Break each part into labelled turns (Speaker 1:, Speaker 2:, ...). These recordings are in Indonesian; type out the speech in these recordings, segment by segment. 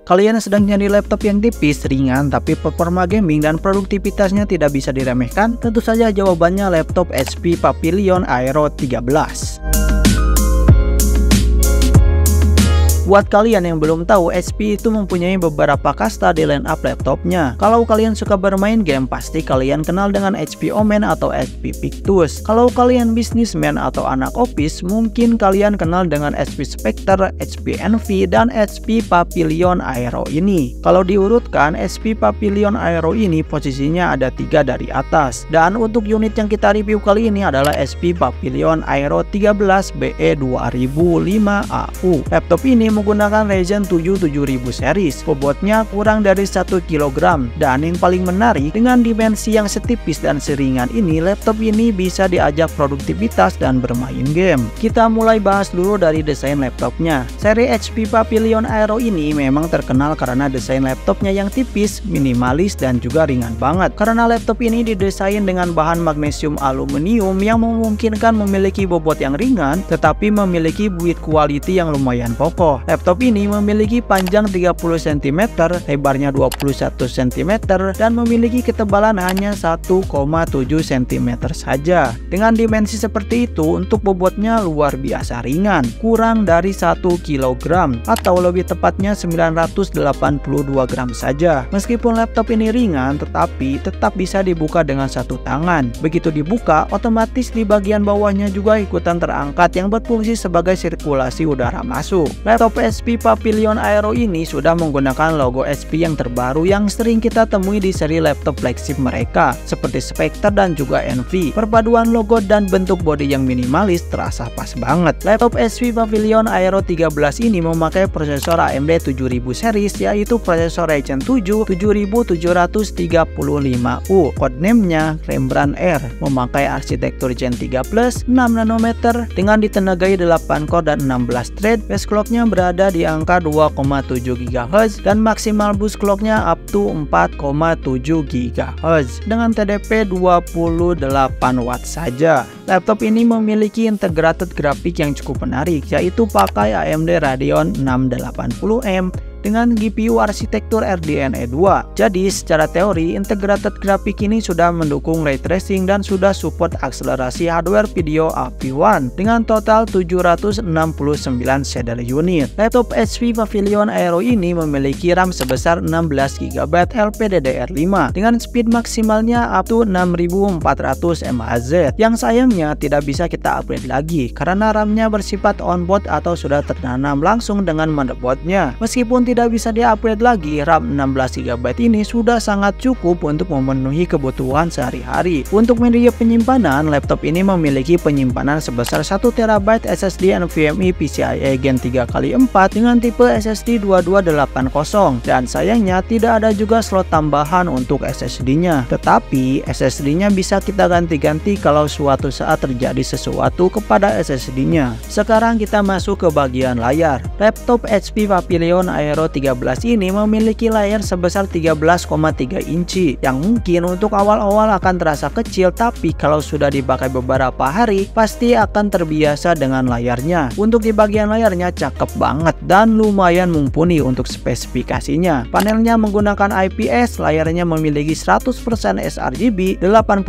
Speaker 1: Kalian sedang nyari laptop yang tipis, ringan, tapi performa gaming dan produktivitasnya tidak bisa diremehkan? Tentu saja jawabannya laptop HP Pavilion Aero 13. Buat kalian yang belum tahu, HP itu mempunyai beberapa kasta di line up laptopnya. Kalau kalian suka bermain game, pasti kalian kenal dengan HP Omen atau HP Victus. Kalau kalian bisnismen atau anak office, mungkin kalian kenal dengan HP Spectre, HP Envy, dan HP Pavilion Aero ini. Kalau diurutkan, HP Pavilion Aero ini posisinya ada 3 dari atas. Dan untuk unit yang kita review kali ini adalah HP Pavilion Aero 13 BE 2005AU. Laptop ini menggunakan Ryzen 7 7000 series. Bobotnya kurang dari 1 kg. Dan yang paling menarik, dengan dimensi yang setipis dan seringan ini, laptop ini bisa diajak produktivitas dan bermain game. Kita mulai bahas dulu dari desain laptopnya. Seri HP Pavilion Aero ini memang terkenal karena desain laptopnya yang tipis, minimalis, dan juga ringan banget. Karena laptop ini didesain dengan bahan magnesium aluminium yang memungkinkan memiliki bobot yang ringan, tetapi memiliki build quality yang lumayan kokoh. Laptop ini memiliki panjang 30 cm, lebarnya 21 cm, dan memiliki ketebalan hanya 1,7 cm saja. Dengan dimensi seperti itu, untuk bobotnya luar biasa ringan, kurang dari 1 kg, atau lebih tepatnya 982 gram saja. Meskipun laptop ini ringan, tetapi tetap bisa dibuka dengan satu tangan. Begitu dibuka, otomatis di bagian bawahnya juga ikutan terangkat yang berfungsi sebagai sirkulasi udara masuk. Laptop HP Pavilion Aero ini sudah menggunakan logo HP yang terbaru yang sering kita temui di seri laptop flagship mereka, seperti Spectre dan juga Envy. Perpaduan logo dan bentuk bodi yang minimalis terasa pas banget. Laptop HP Pavilion Aero 13 ini memakai prosesor AMD 7000 series, yaitu prosesor Ryzen 7 7735U. Codename-nya Rembrandt R, memakai arsitektur Gen 3 Plus 6 nanometer dengan ditenagai 8 core dan 16 thread. Base clock-nya berada di angka 2,7 GHz dan maksimal boost clock-nya up to 4,7 GHz dengan TDP 28 Watt saja. Laptop ini memiliki integrated grafik yang cukup menarik, yaitu pakai AMD Radeon 680M dengan GPU arsitektur RDNA 2. Jadi secara teori, integrated grafik ini sudah mendukung ray tracing dan sudah support akselerasi hardware video AV1 dengan total 769 shader unit. Laptop HP Pavilion Aero ini memiliki RAM sebesar 16 GB LPDDR5 dengan speed maksimalnya up to 6400 mAh. Yang sayangnya tidak bisa kita upgrade lagi karena RAM-nya bersifat onboard atau sudah tertanam langsung dengan motherboard-nya. Meskipun tidak bisa di-upgrade lagi, RAM 16 GB ini sudah sangat cukup untuk memenuhi kebutuhan sehari-hari. Untuk media penyimpanan, laptop ini memiliki penyimpanan sebesar 1 TB SSD NVMe PCIe Gen 3x4 dengan tipe SSD 2280, dan sayangnya tidak ada juga slot tambahan untuk SSD-nya. Tetapi SSD-nya bisa kita ganti-ganti kalau suatu saat terjadi sesuatu kepada SSD-nya. Sekarang kita masuk ke bagian layar. Laptop HP Pavilion Aero 13 ini memiliki layar sebesar 13,3 inci yang mungkin untuk awal-awal akan terasa kecil, tapi kalau sudah dipakai beberapa hari pasti akan terbiasa dengan layarnya. Untuk di bagian layarnya cakep banget dan lumayan mumpuni untuk spesifikasinya. Panelnya menggunakan IPS, layarnya memiliki 100% sRGB, 81%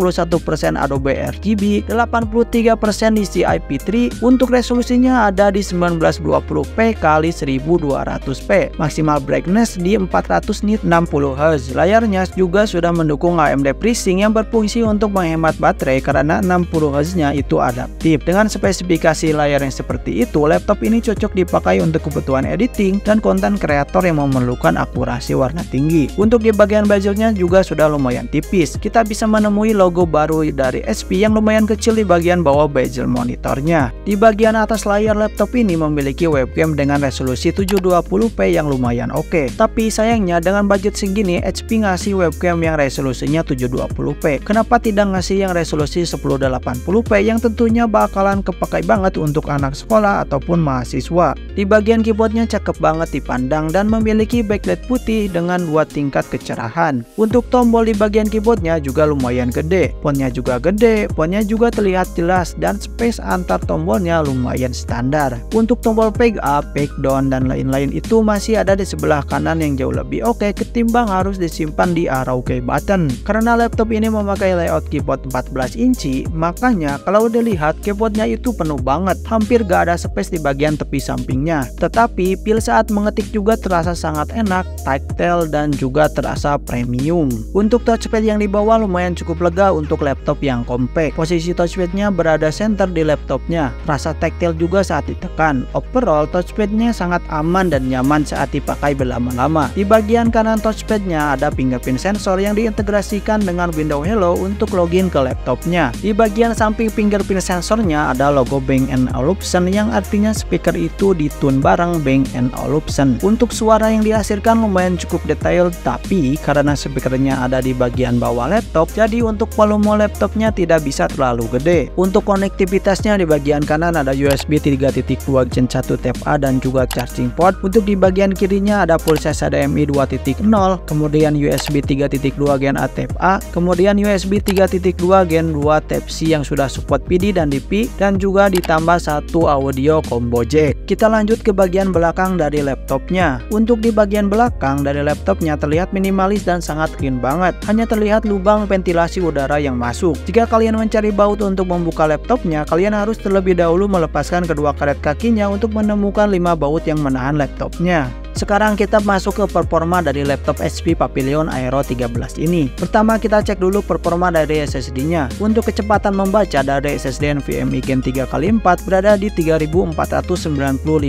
Speaker 1: Adobe RGB, 83% DCI-P3. Untuk resolusinya ada di 1920p x 1200p. Maksimal brightness di 400 nit 60 Hz. Layarnya juga sudah mendukung AMD FreeSync yang berfungsi untuk menghemat baterai karena 60 Hz-nya itu adaptif. Dengan spesifikasi layar yang seperti itu, laptop ini cocok dipakai untuk kebutuhan editing dan konten kreator yang memerlukan akurasi warna tinggi. Untuk di bagian bezelnya juga sudah lumayan tipis. Kita bisa menemui logo baru dari HP yang lumayan kecil di bagian bawah bezel monitornya. Di bagian atas layar laptop ini memiliki webcam dengan resolusi 720p yang lumayan oke. Tapi sayangnya dengan budget segini, HP ngasih webcam yang resolusinya 720p. Kenapa tidak ngasih yang resolusi 1080p yang tentunya bakalan kepakai banget untuk anak sekolah ataupun mahasiswa. Di bagian keyboardnya cakep banget dipandang dan memiliki backlight putih dengan 2 tingkat kecerahan. Untuk tombol di bagian keyboardnya juga lumayan gede. Fontnya juga gede, fontnya juga terlihat jelas, dan space antar tombolnya lumayan standar. Untuk tombol page up, page down, dan lain-lain itu masih berada di sebelah kanan yang jauh lebih oke ketimbang harus disimpan di arrow key button. Karena laptop ini memakai layout keyboard 14 inci, makanya kalau dilihat keyboardnya itu penuh banget, hampir gak ada space di bagian tepi sampingnya. Tetapi feel saat mengetik juga terasa sangat enak, tactile dan juga terasa premium. Untuk touchpad yang di bawah lumayan cukup lega untuk laptop yang compact. Posisi touchpadnya berada center di laptopnya, rasa tactile juga saat ditekan. Overall touchpadnya sangat aman dan nyaman saat dipakai berlama-lama. Di bagian kanan touchpadnya ada fingerprint sensor yang diintegrasikan dengan window Hello untuk login ke laptopnya. Di bagian samping fingerprint sensornya ada logo Bang & Olufsen yang artinya speaker itu ditune bareng Bang & Olufsen. Untuk suara yang dihasilkan lumayan cukup detail, tapi karena speakernya ada di bagian bawah laptop, jadi untuk volume laptopnya tidak bisa terlalu gede. Untuk konektivitasnya di bagian kanan ada USB 3.2 Gen 1 Type A dan juga charging port. Untuk di bagian kirinya ada pulsa HDMI 2.0, kemudian USB 3.2 Gen A Type A, kemudian USB 3.2 Gen 2 Type C yang sudah support PD dan DP, dan juga ditambah satu audio combo jack. Kita lanjut ke bagian belakang dari laptopnya. Untuk di bagian belakang dari laptopnya terlihat minimalis dan sangat clean banget. Hanya terlihat lubang ventilasi udara yang masuk. Jika kalian mencari baut untuk membuka laptopnya, kalian harus terlebih dahulu melepaskan kedua karet kakinya untuk menemukan 5 baut yang menahan laptopnya. Sekarang kita masuk ke performa dari laptop HP Pavilion Aero 13 ini. Pertama kita cek dulu performa dari SSD-nya. Untuk kecepatan membaca dari SSD NVMe Gen 3x4 berada di 3495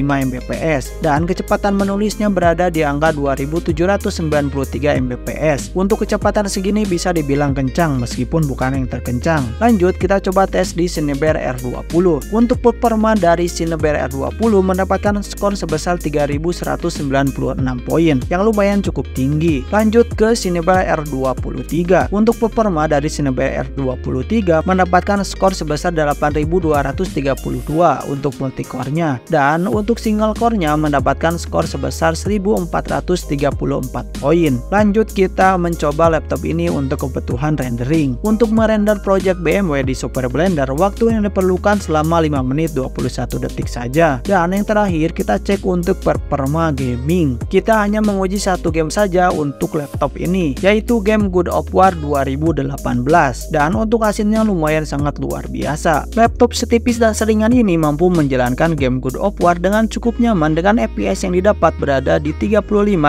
Speaker 1: Mbps dan kecepatan menulisnya berada di angka 2793 Mbps. Untuk kecepatan segini bisa dibilang kencang meskipun bukan yang terkencang. Lanjut kita coba tes di Cinebench R20. Untuk performa dari Cinebench R20 mendapatkan skor sebesar 3196 poin yang lumayan cukup tinggi. Lanjut ke Cinebench R23. Untuk performa dari Cinebench R23 mendapatkan skor sebesar 8232 untuk multicore-nya, dan untuk single core-nya mendapatkan skor sebesar 1434 poin. Lanjut kita mencoba laptop ini untuk kebutuhan rendering. Untuk merender project BMW di Super Blender, waktu yang diperlukan selama 5 menit 21 detik saja. Dan yang terakhir kita cek untuk performa gaming. Kita hanya menguji satu game saja untuk laptop ini, yaitu game God of War 2018, dan untuk hasilnya lumayan sangat luar biasa. Laptop setipis dan seringan ini mampu menjalankan game God of War dengan cukup nyaman dengan FPS yang didapat berada di 35-45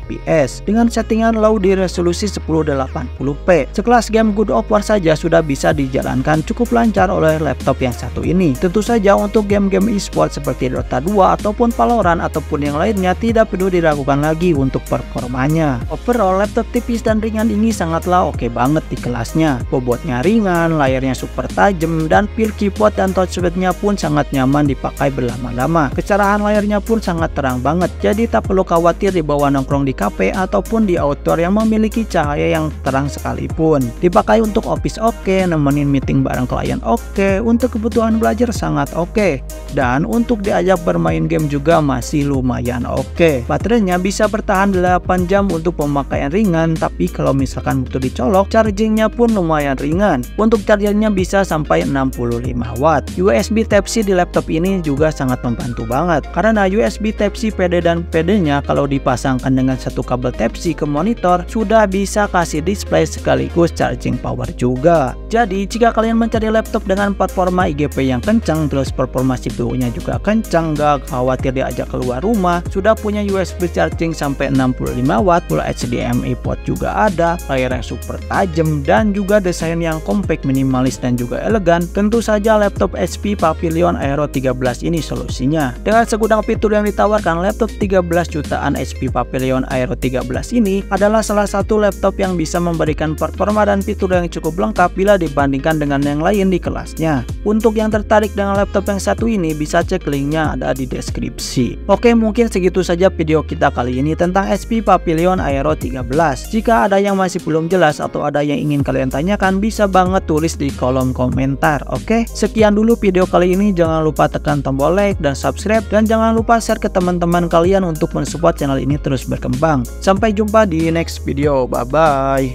Speaker 1: FPS dengan settingan low di resolusi 1080p. Sekelas game God of War saja sudah bisa dijalankan cukup lancar oleh laptop yang satu ini. Tentu saja untuk game-game e-sport seperti Dota 2 ataupun Valorant ataupun yang lainnya tidak perlu diragukan lagi untuk performanya. Overall laptop tipis dan ringan ini sangatlah oke banget di kelasnya. Bobotnya ringan, layarnya super tajam, dan feel keyboard dan touchpadnya pun sangat nyaman dipakai berlama-lama. Kecerahan layarnya pun sangat terang banget, jadi tak perlu khawatir dibawa nongkrong di kafe ataupun di outdoor yang memiliki cahaya yang terang sekalipun. Dipakai untuk office oke, nemenin meeting bareng klien oke, untuk kebutuhan belajar sangat oke, dan untuk diajak bermain game juga masih lumayan oke. Baterainya bisa bertahan 8 jam untuk pemakaian ringan, tapi kalau misalkan butuh dicolok, chargingnya pun lumayan ringan. Untuk chargernya bisa sampai 65 watt. USB Type-C di laptop ini juga sangat membantu banget, karena USB Type-C PD dan PD-nya kalau dipasangkan dengan satu kabel Type-C ke monitor, sudah bisa kasih display sekaligus charging power juga. Jadi jika kalian mencari laptop dengan performa IGP yang kencang, terus performa CPU-nya juga kencang, gak khawatir diajak keluar rumah, sudah punya USB charging sampai 65 watt, full HDMI port juga ada, layar yang super tajam, dan juga desain yang compact, minimalis dan juga elegan, tentu saja laptop HP Pavilion Aero 13 ini solusinya. Dengan segudang fitur yang ditawarkan, laptop 13 jutaan HP Pavilion Aero 13 ini adalah salah satu laptop yang bisa memberikan performa dan fitur yang cukup lengkap bila dibandingkan dengan yang lain di kelasnya. Untuk yang tertarik dengan laptop yang satu ini, bisa cek linknya ada di deskripsi. Oke, mungkin segitu saja video kita kali ini tentang HP Pavilion Aero 13. Jika ada yang masih belum jelas atau ada yang ingin kalian tanyakan, bisa banget tulis di kolom komentar. Oke, sekian dulu video kali ini. Jangan lupa tekan tombol like dan subscribe, dan jangan lupa share ke teman-teman kalian untuk mensupport channel ini terus berkembang. Sampai jumpa di next video. Bye bye.